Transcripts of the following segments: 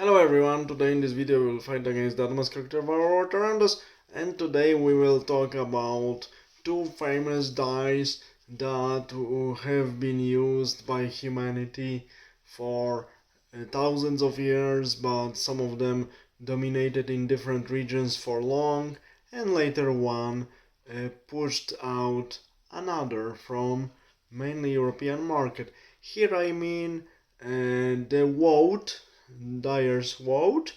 Hello everyone, today in this video we will fight against the Atmos character of our world around us, and today we will talk about two famous dice that have been used by humanity for thousands of years, but some of them dominated in different regions for long, and later one pushed out another from mainly European market. Here I mean the Woad, Dyer's Woad,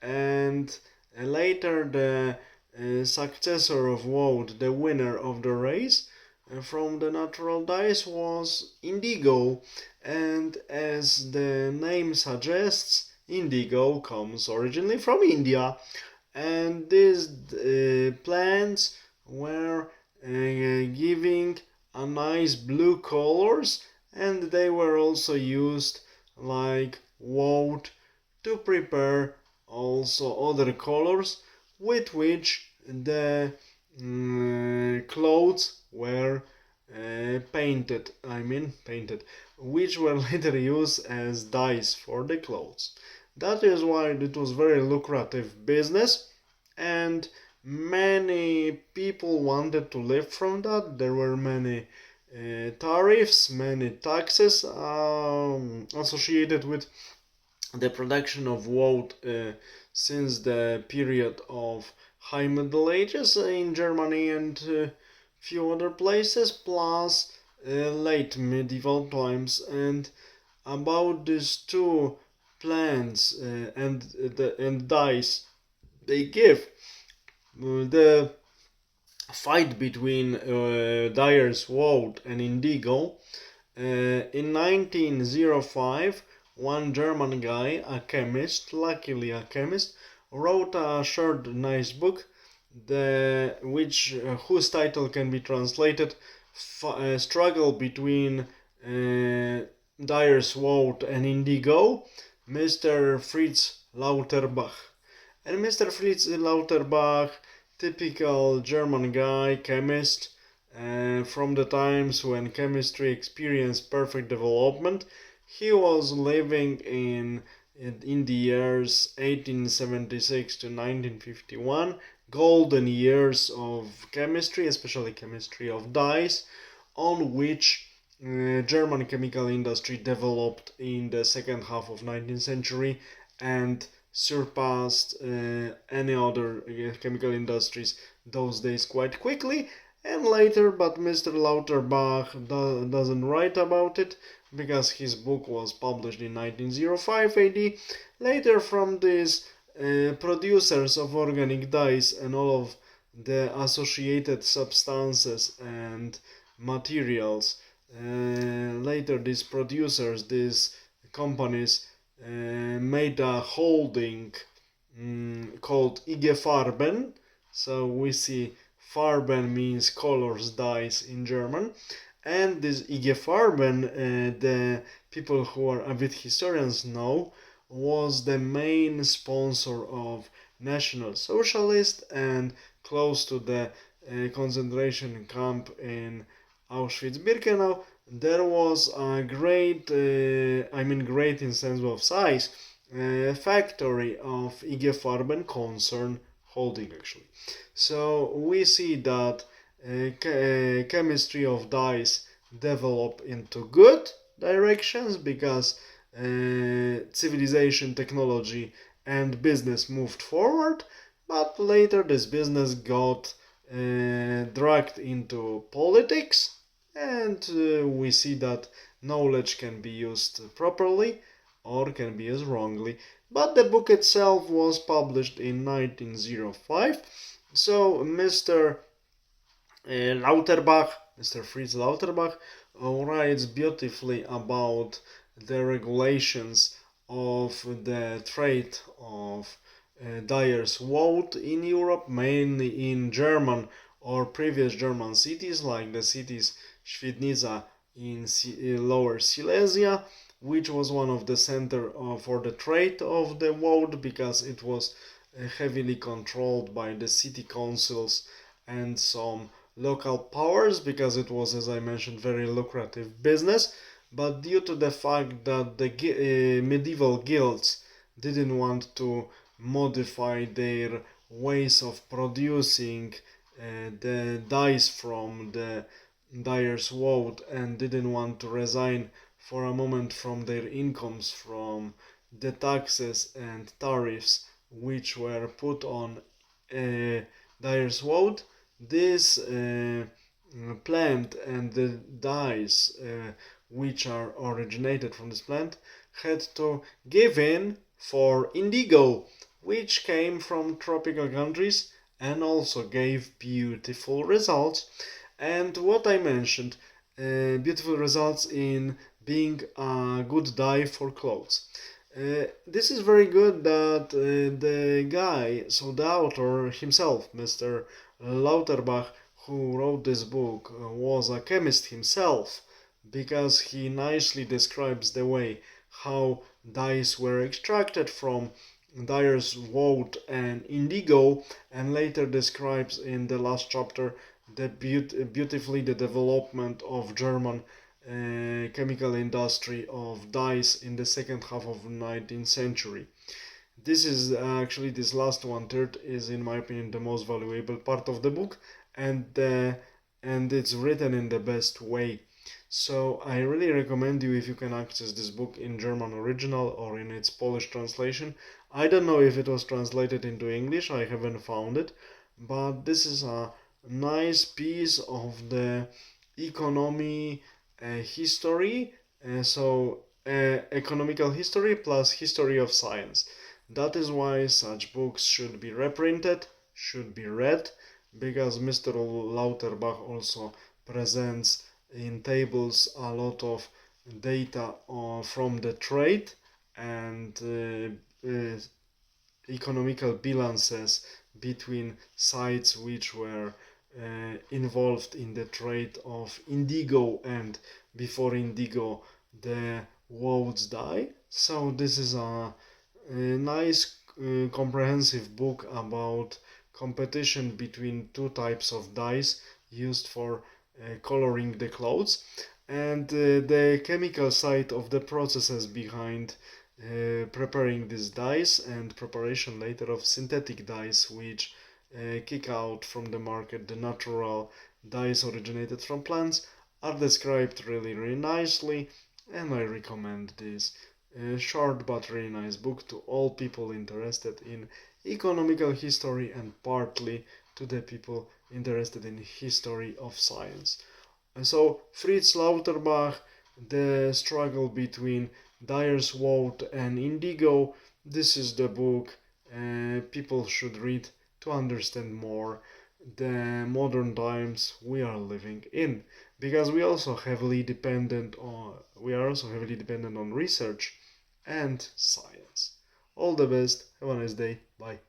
and later the successor of Woad, the winner of the race from the natural dice, was Indigo, and as the name suggests, indigo comes originally from India, and these plants were giving a nice blue colors, and they were also used like woad to prepare also other colors with which the clothes were painted, which were later used as dyes for the clothes. That is why it was very lucrative business, and many people wanted to live from that. There were many tariffs, many taxes associated with the production of woad since the period of High Middle Ages in Germany and few other places, plus late medieval times. And about these two plants and dyes they give, the fight between Dyer's Woad and Indigo. In 1905, one German guy, a chemist, luckily a chemist, wrote a short, nice book, whose title can be translated "Struggle Between Dyer's Woad and Indigo," Mr. Fritz Lauterbach. And Mr. Fritz Lauterbach, typical German guy, chemist, from the times when chemistry experienced perfect development. He was living in the years 1876 to 1951, golden years of chemistry, especially chemistry of dyes, on which German chemical industry developed in the second half of 19th century and surpassed any other chemical industries those days quite quickly. And later, but Mr. Lauterbach doesn't write about it because his book was published in 1905 AD. Later, from these producers of organic dyes and all of the associated substances and materials, later these producers, these companies, made a holding called IG Farben. So we see Farben means colors, dyes in German. And this IG Farben, the people who are avid historians know, was the main sponsor of National Socialist, and close to the concentration camp in Auschwitz-Birkenau, there was a great, great in sense of size, factory of IG Farben concern holding actually. So we see that chemistry of dyes develop into good directions because civilization, technology, and business moved forward, but later this business got dragged into politics, and we see that knowledge can be used properly or can be used wrongly. But the book itself was published in 1905, so Mr. Lauterbach, Mr. Fritz Lauterbach, writes beautifully about the regulations of the trade of dyer's woad in Europe, mainly in German or previous German cities, like the cities Świdnica in Lower Silesia, which was one of the center for the trade of the woad because it was heavily controlled by the city councils and some local powers, because it was, as I mentioned, very lucrative business. But due to the fact that the medieval guilds didn't want to modify their ways of producing the dyes from the dyer's woad, and didn't want to resign for a moment from their incomes from the taxes and tariffs which were put on dyer's woad. This plant and the dyes which are originated from this plant had to give in for indigo, which came from tropical countries and also gave beautiful results. And what I mentioned, beautiful results in being a good dye for clothes. This is very good that the guy, so the author himself, Mr. Lauterbach, who wrote this book, was a chemist himself, because he nicely describes the way how dyes were extracted from dyer's woad and indigo, and later describes in the last chapter beautifully the development of German chemical industry of dyes in the second half of the 19th century. This is actually, this last one third is, in my opinion, the most valuable part of the book, and it's written in the best way. So I really recommend you, if you can access this book in German original or in its Polish translation. I don't know if it was translated into English, I haven't found it, but this is a nice piece of the economy history, economical history plus history of science. That is why such books should be reprinted, should be read, because Mr. Lauterbach also presents in tables a lot of data from the trade and economical balances between sites which were involved in the trade of indigo, and before indigo the woad's dye. So this is a nice comprehensive book about competition between two types of dyes used for coloring the clothes, and the chemical side of the processes behind preparing these dyes, and preparation later of synthetic dyes which kick out from the market the natural dyes originated from plants, are described really, really nicely, and I recommend this short but really nice book to all people interested in economical history, and partly to the people interested in history of science. And so Fritz Lauterbach, The Struggle Between Dyer's Woad and Indigo, this is the book people should read to understand more the modern times we are living in, because we are also heavily dependent on research and science. All the best, have a nice day, bye.